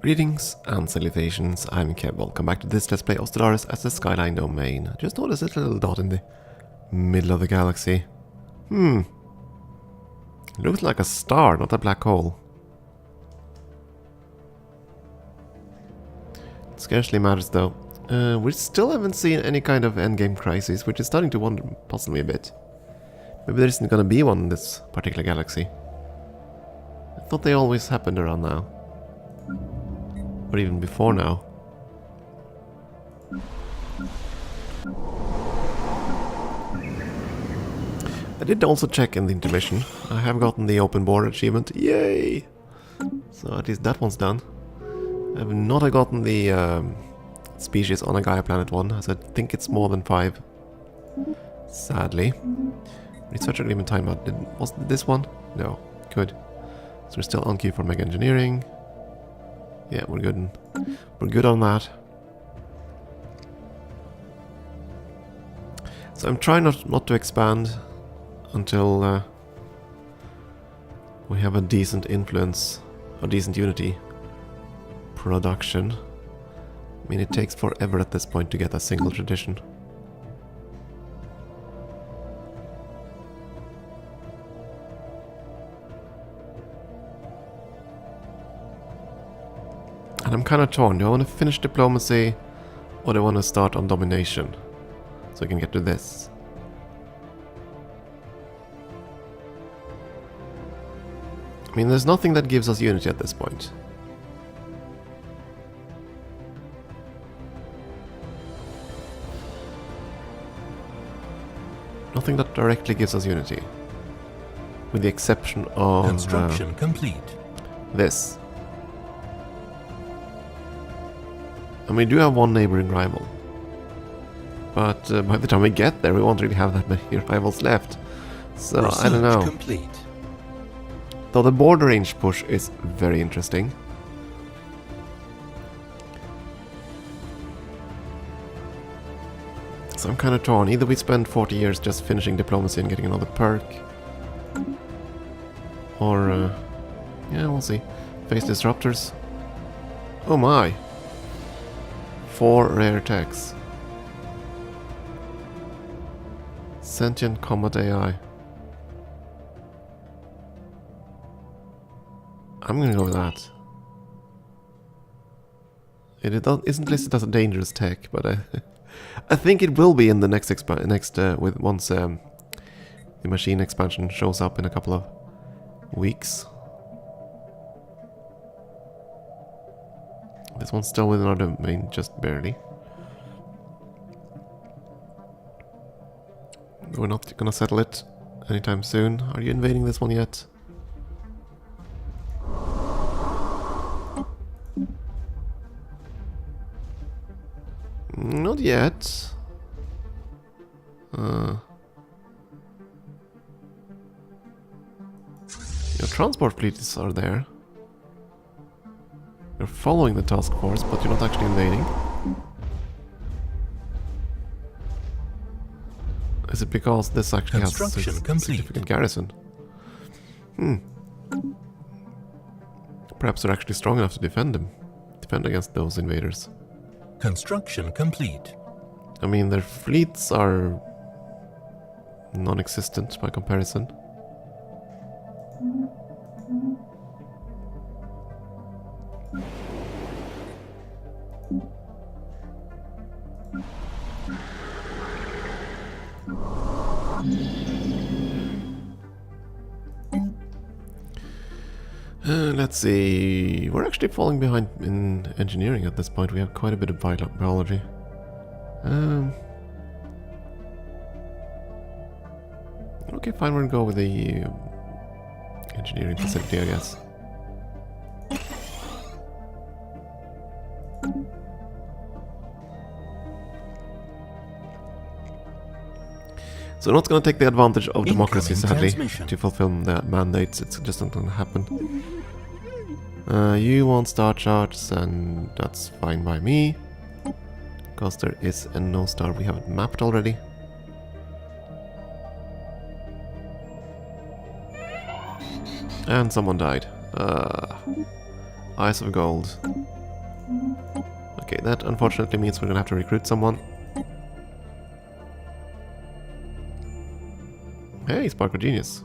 Greetings and salutations, I'm Kev. Welcome back to this Let's Play of Stellaris as the Skyline domain. Just notice this little dot in the middle of the galaxy. It looks like a star, not a black hole. It scarcely matters though. We still haven't seen any kind of endgame crisis, which is starting to wonder, puzzle me a bit. Maybe there isn't gonna be one in this particular galaxy. I thought they always happened around now. Or even before now. I did also check in the intermission. I have gotten the open border achievement. Yay! So at least that one's done. I have not gotten the species on a Gaia planet one, as I think it's more than 5. Sadly. Research agreement timeout. Was this one? No. Good. So we're still on queue for mega engineering. Yeah, we're good. We're good on that. So I'm trying not to expand until we have a decent influence, or decent unity production. I mean, it takes forever at this point to get a single tradition. And I'm kind of torn. Do I want to finish diplomacy, or do I want to start on domination? So I can get to this. I mean, there's nothing that gives us unity at this point. Nothing that directly gives us unity. With the exception of... Construction complete. This. And we do have one neighboring rival. But by the time we get there, we won't really have that many rivals left. So, Research I don't know. Complete. Though the border range push is very interesting. So I'm kind of torn. Either we spend 40 years just finishing diplomacy and getting another perk. Or, yeah, we'll see. Face disruptors. Oh my! 4 rare techs. Sentient combat AI. I'm gonna go with that. Isn't listed as a dangerous tech, but I think it will be in the next once the machine expansion shows up in a couple of weeks. This one's still within our domain, just barely. We're not gonna settle it anytime soon. Are you invading this one yet? Not yet. Your transport fleets are there. You're following the task force, but you're not actually invading. Is it because this actually has a significant garrison? Perhaps they're actually strong enough to defend against those invaders. Construction complete. I mean, their fleets are non-existent by comparison. Let's see. We're actually falling behind in engineering at this point. We have quite a bit of biology. Okay, fine. We're gonna go with the engineering facility, I guess. So we're not going to take the advantage of democracy, sadly, to fulfill the mandates. It's just not going to happen. You want star charts, and that's fine by me. Because there is a no star we haven't mapped already. And someone died. Eyes of gold. Okay, that unfortunately means we're gonna have to recruit someone. Hey, Sparkle Genius.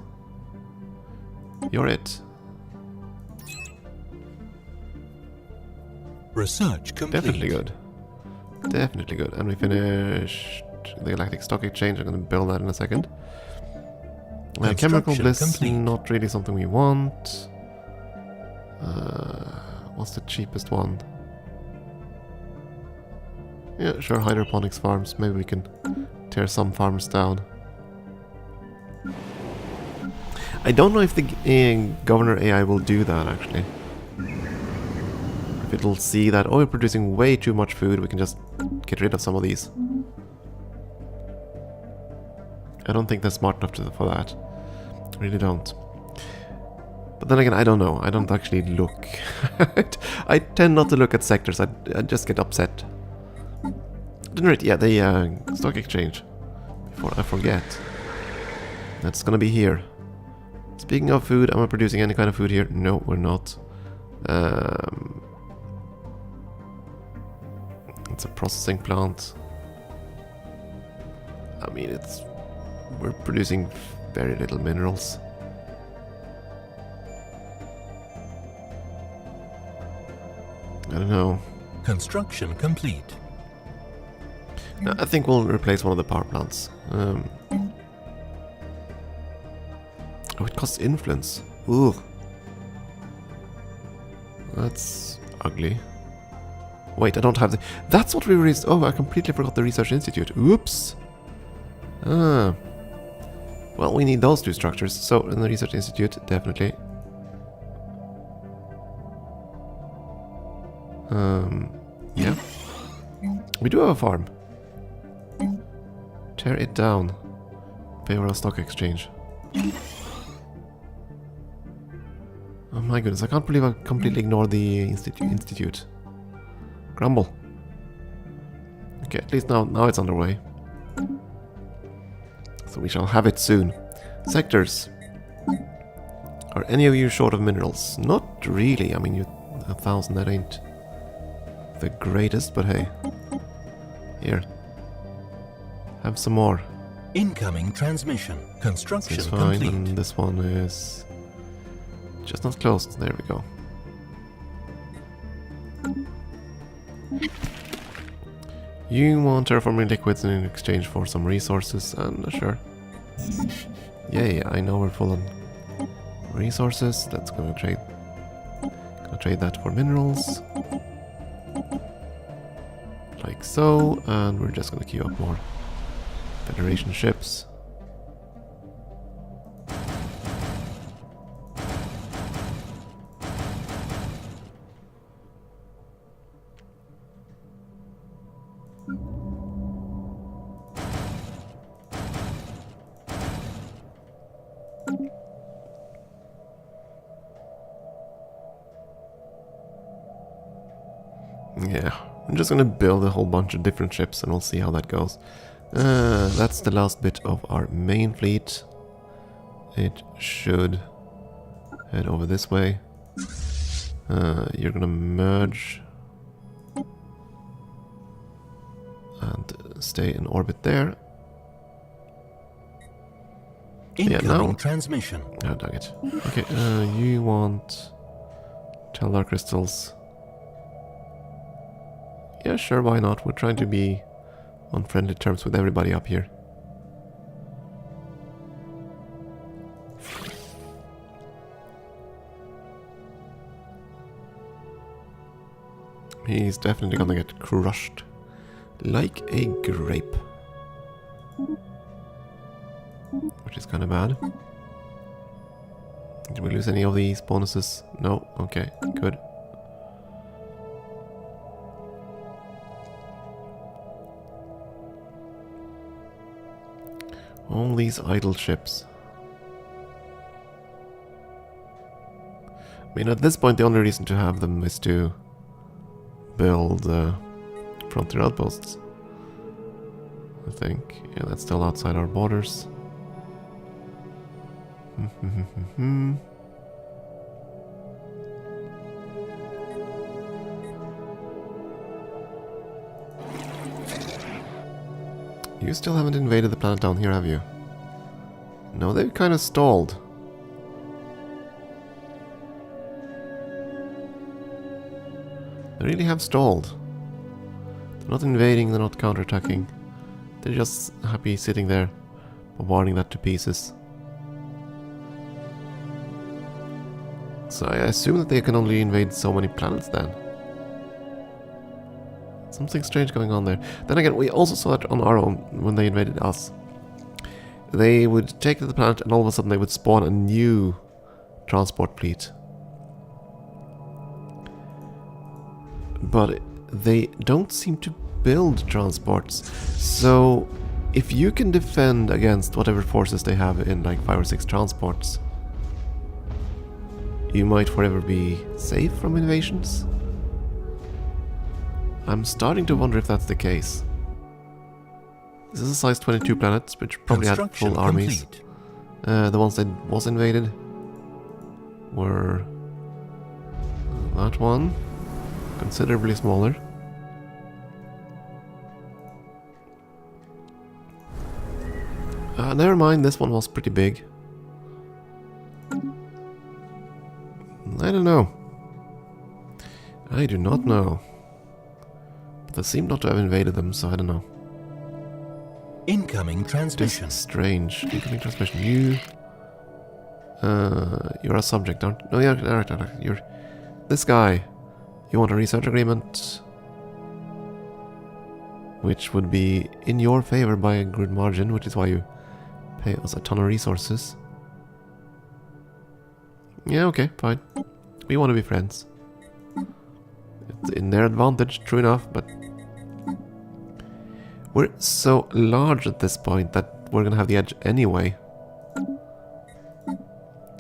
You're it. Research complete. Definitely good. Definitely good. And we finished the Galactic Stock Exchange. I'm gonna build that in a second. Chemical Bliss, complete. not really something we want. What's the cheapest one? Yeah, sure, hydroponics farms. Maybe we can tear some farms down. I don't know if the Governor AI will do that, actually. If it'll see that, oh, we're producing way too much food, we can just get rid of some of these. I don't think they're smart enough for that. I really don't. But then again, I don't know. I don't actually look. I tend not to look at sectors. I just get upset. Yeah, the stock exchange. Before I forget. That's gonna be here. Speaking of food, am I producing any kind of food here? No, we're not. It's a processing plant. I mean, we're producing very little minerals. I don't know. Construction complete. No, I think we'll replace one of the power plants. Oh, it costs influence. Ooh. That's ugly. Wait, I don't have the... That's what we raised. Oh, I completely forgot the Research Institute. Oops. Ah. Well, we need those two structures. So, in the Research Institute, definitely. Yeah. We do have a farm. Tear it down. Favor of stock exchange. Oh my goodness, I can't believe I completely ignored the institute. Grumble. Okay, at least now it's underway. So we shall have it soon. Sectors. Are any of you short of minerals? Not really. I mean, 1,000, that ain't the greatest, but hey. Here. Have some more. Incoming transmission. Construction It's fine, complete. and this one is just not closed. There we go. You want terraforming liquids in exchange for some resources, and sure. Yay, I know we're full on resources. Let's go trade that for minerals. Like so, and we're just gonna queue up more Federation ships. Yeah, I'm just gonna build a whole bunch of different ships and we'll see how that goes. That's the last bit of our main fleet. It should head over this way. You're gonna merge and stay in orbit there. Incoming transmission. Oh, dang it. Okay, you want Teldar crystals. Yeah, sure, why not? We're trying to be on friendly terms with everybody up here. He's definitely gonna get crushed like a grape. Which is kinda bad. Did we lose any of these bonuses? No? Okay, good. All these idle ships. I mean, at this point the only reason to have them is to build frontier outposts. I think. Yeah, that's still outside our borders. You still haven't invaded the planet down here, have you? No, they've kind of stalled. They really have stalled. They're not invading, they're not counterattacking. They're just happy sitting there, bombarding that to pieces. So I assume that they can only invade so many planets then. Something strange going on there. Then again, we also saw it on our own when they invaded us. They would take to the planet and all of a sudden they would spawn a new transport fleet. But they don't seem to build transports. So if you can defend against whatever forces they have in like 5 or 6 transports, you might forever be safe from invasions. I'm starting to wonder if that's the case. This is a size 22 planet, which probably had full armies. The ones that was invaded were that one, considerably smaller. Never mind, this one was pretty big. I don't know. I do not know. But they seem not to have invaded them, so I don't know. Incoming transmission. This is strange. Incoming transmission. You're a subject, aren't you? No, you're this guy. You want a research agreement, which would be in your favor by a good margin, which is why you pay us a ton of resources. Yeah, okay, fine. We want to be friends. It's in their advantage, true enough, but we're so large at this point that we're gonna have the edge anyway.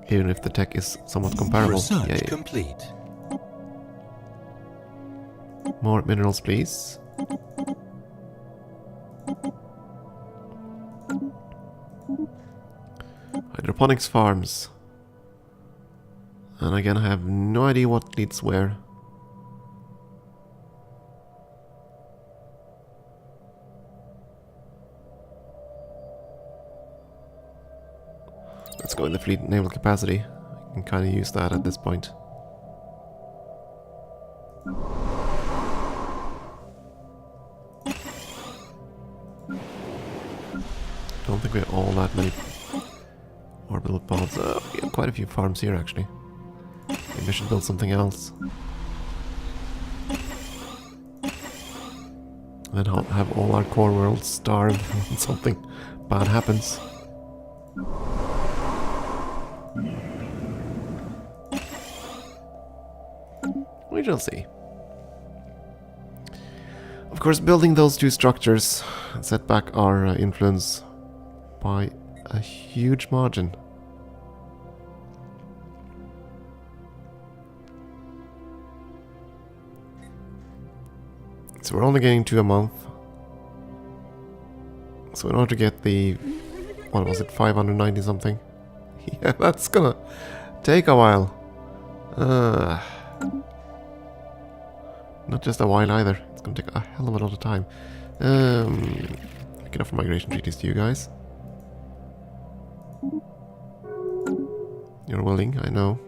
Even if the tech is somewhat comparable. Research complete. More minerals, please. Hydroponics farms. And again, I have no idea what leads where. Let's go in the fleet naval capacity. I can kind of use that at this point. Don't think we have all that many orbital pods. We have quite a few farms here, actually. Maybe I should build something else. And then have all our core worlds starve when something bad happens. We shall see. Of course, building those two structures set back our influence by a huge margin. So we're only getting 2 a month. So in order to get the, what was it, 590 something? Yeah, that's gonna take a while. Not just a while either. It's gonna take a hell of a lot of time. I can offer migration treaties to you guys. You're willing, I know.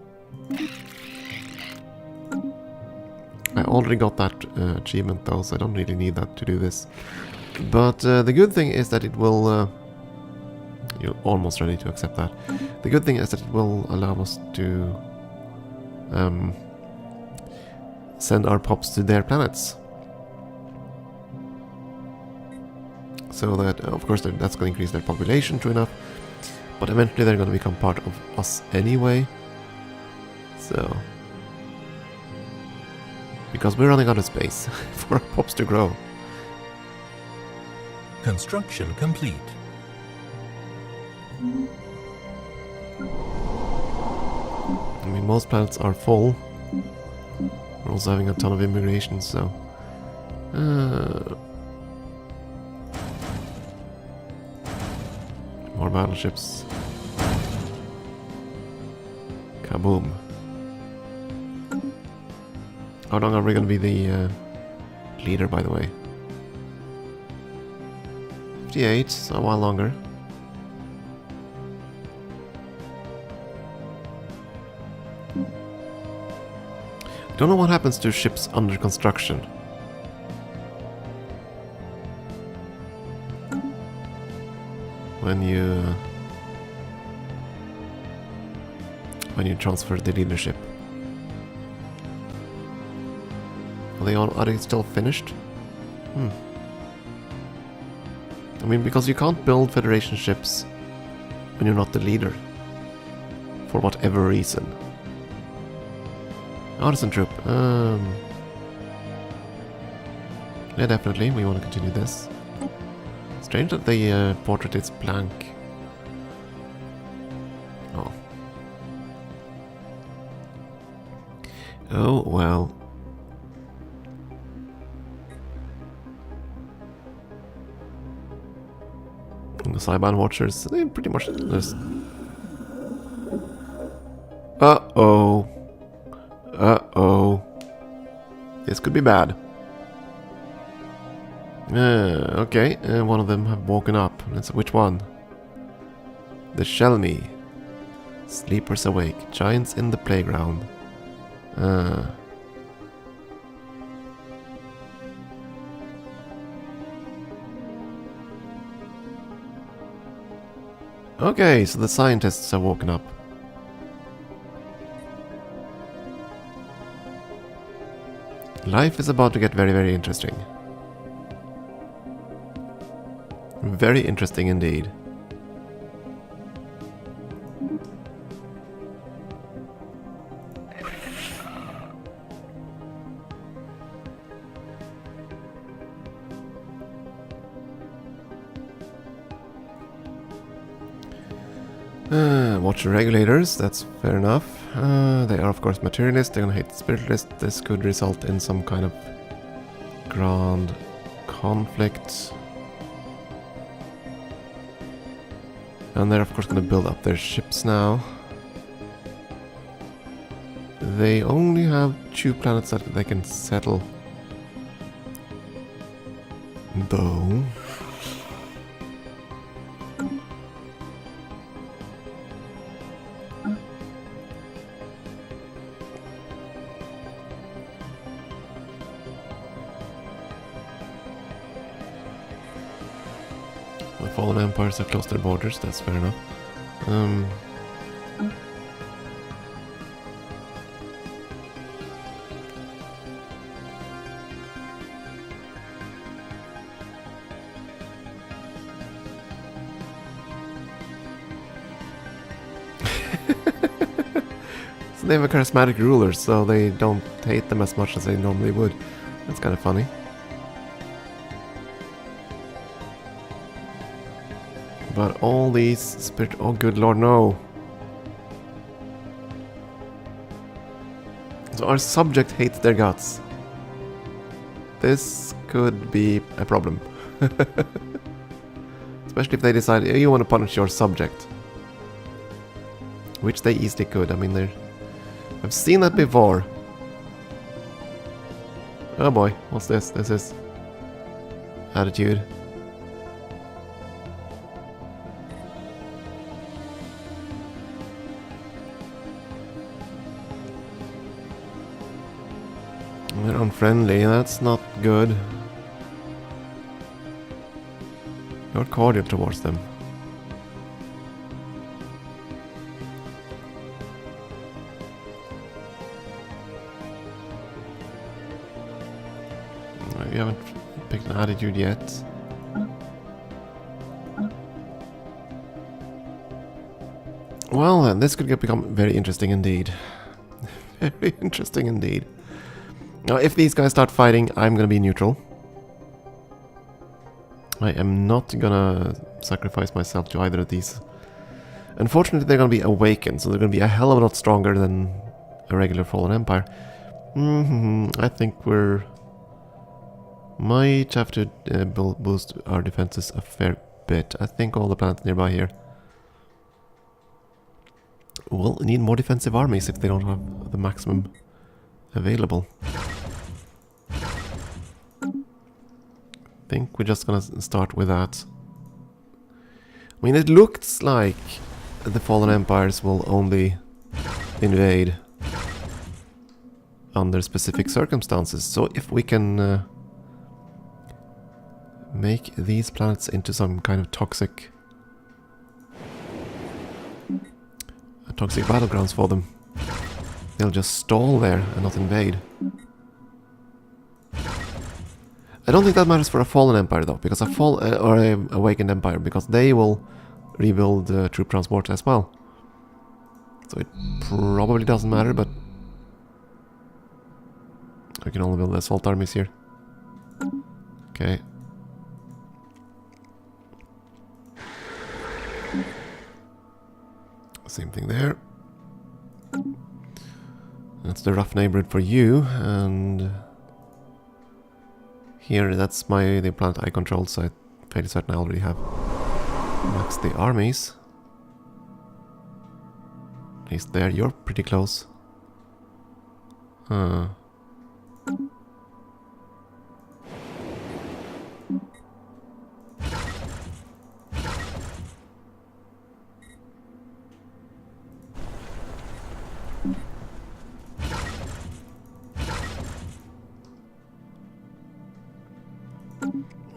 I already got that achievement though, so I don't really need that to do this. But the good thing is that it will... you're almost ready to accept that. The good thing is that it will allow us to send our pops to their planets. So that, of course, that's going to increase their population, true enough. But eventually they're going to become part of us anyway. So... because we're running out of space for our pops to grow. Construction complete. I mean, most planets are full. We're also having a ton of immigration, so... more battleships. Kaboom. How long are we going to be the leader, by the way? 58, so a while longer. I don't know what happens to ships under construction. When you transfer the leadership. Are they still finished? I mean, because you can't build Federation ships when you're not the leader. For whatever reason. Artisan troop. Yeah, definitely. We want to continue this. Strange that the portrait is blank. Oh. Oh, well. And the Skyline watchers, they pretty much just... Uh-oh. Uh-oh. This could be bad. Okay, one of them have woken up. Which one? The Shelmy. Sleepers awake. Giants in the playground. Okay, so the scientists have woken up. Life is about to get very, very interesting. Very interesting indeed. Watch regulators, that's fair enough. They are of course materialists, they're gonna hate spiritualists. This could result in some kind of grand conflict. And they're of course gonna build up their ships now. They only have 2 planets that they can settle. Though... The fallen empires have closed their borders, that's fair enough. So they have a charismatic ruler, so they don't hate them as much as they normally would. That's kind of funny. But all these spirit... Oh, good lord, no! So our subject hates their guts. This could be a problem. Especially if they decide, you want to punish your subject. Which they easily could. I mean, I've seen that before. Oh boy, what's this? This is... attitude. They're unfriendly, that's not good. You're cordial towards them. You haven't picked an attitude yet. Well then, this could become very interesting indeed. Very interesting indeed. Now, if these guys start fighting, I'm gonna be neutral. I am not gonna sacrifice myself to either of these. Unfortunately, they're gonna be awakened, so they're gonna be a hell of a lot stronger than a regular fallen empire. I think we're... might have to boost our defenses a fair bit. I think all the planets nearby here will need more defensive armies if they don't have the maximum available. I think we're just gonna start with that. I mean, it looks like the Fallen Empires will only invade under specific circumstances. So if we can make these planets into some kind of toxic battlegrounds for them, they'll just stall there and not invade. I don't think that matters for a Fallen Empire though, because or a Awakened Empire, because they will rebuild troop transport as well. So it probably doesn't matter, but I can only build assault armies here. Okay. Same thing there. That's the rough neighborhood for you, and here that's the planet I control, so I'm fairly certain I already have maxed the armies. At least there, you're pretty close.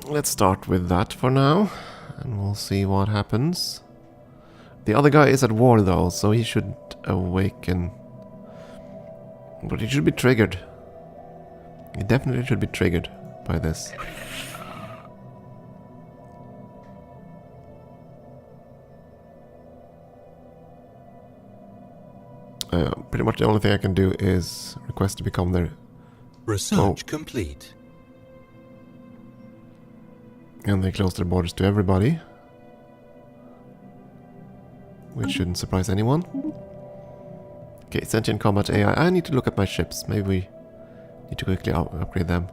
Let's start with that for now, and we'll see what happens. The other guy is at war though, so he should awaken. But he should be triggered. He definitely should be triggered by this. Pretty much the only thing I can do is request to become their... Research complete. And they close their borders to everybody. Which shouldn't surprise anyone. Okay, sentient combat AI. I need to look at my ships. Maybe we need to quickly upgrade them.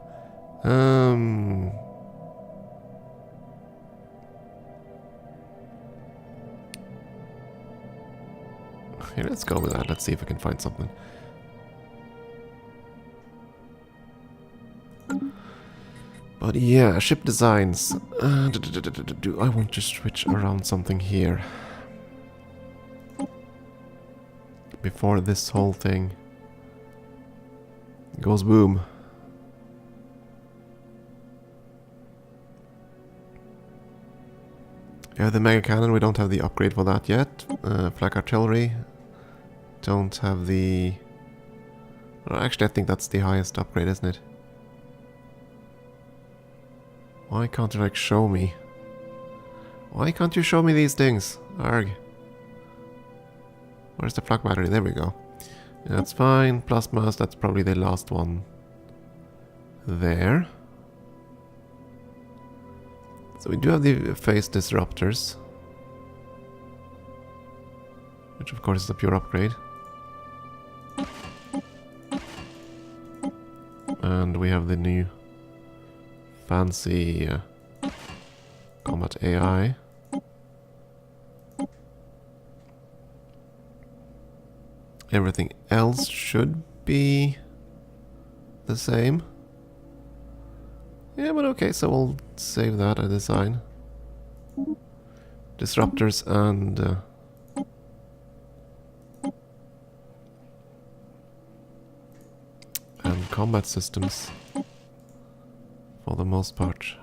Here, let's go with that. Let's see if we can find something. But yeah, ship designs. Do I want to switch around something here? Before this whole thing goes boom. Yeah, the mega cannon, we don't have the upgrade for that yet. Flak artillery, don't have the... Well, actually, I think that's the highest upgrade, isn't it? Why can't you, like, show me? Why can't you show me these things? Arg. Where's the flak battery? There we go. Yeah, that's fine. Plasmas, that's probably the last one. There. So we do have the phase disruptors. Which of course is a pure upgrade. And we have the new fancy combat AI. Everything else should be the same. Yeah, but okay, so we'll save that as design. Disruptors and combat systems for the most part.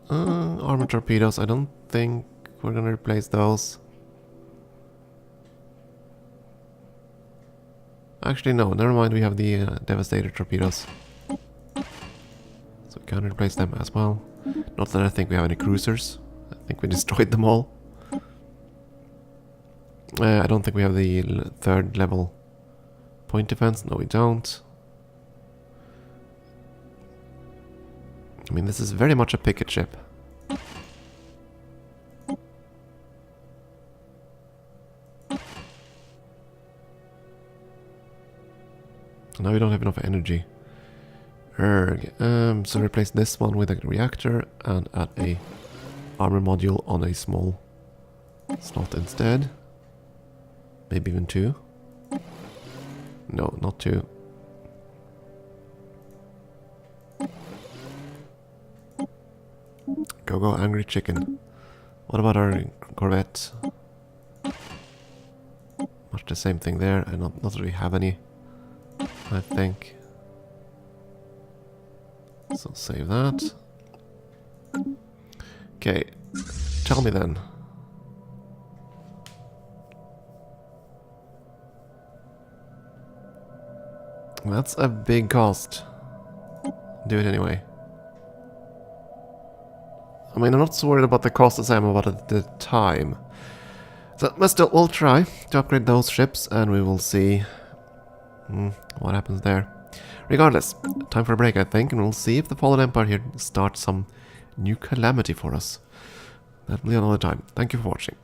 Armor torpedoes, I don't think we're gonna replace those. Actually, no, never mind, we have the Devastator torpedoes. So we can replace them as well. Not that I think we have any cruisers. I think we destroyed them all. I don't think we have the third level point defense. No, we don't. I mean, this is very much a picket ship. Now we don't have enough energy. So replace this one with a reactor and add a armor module on a small slot instead. Maybe even two. No, not two. Go, go, angry chicken. What about our corvette? Much the same thing there. I not really have any, I think. So save that. Okay, tell me then. That's a big cost. Do it anyway. I mean, I'm not so worried about the cost as I am about the time. So, but still, we'll try to upgrade those ships, and we will see what happens there. Regardless, time for a break, I think, and we'll see if the Fallen Empire here starts some new calamity for us. That'll be another time. Thank you for watching.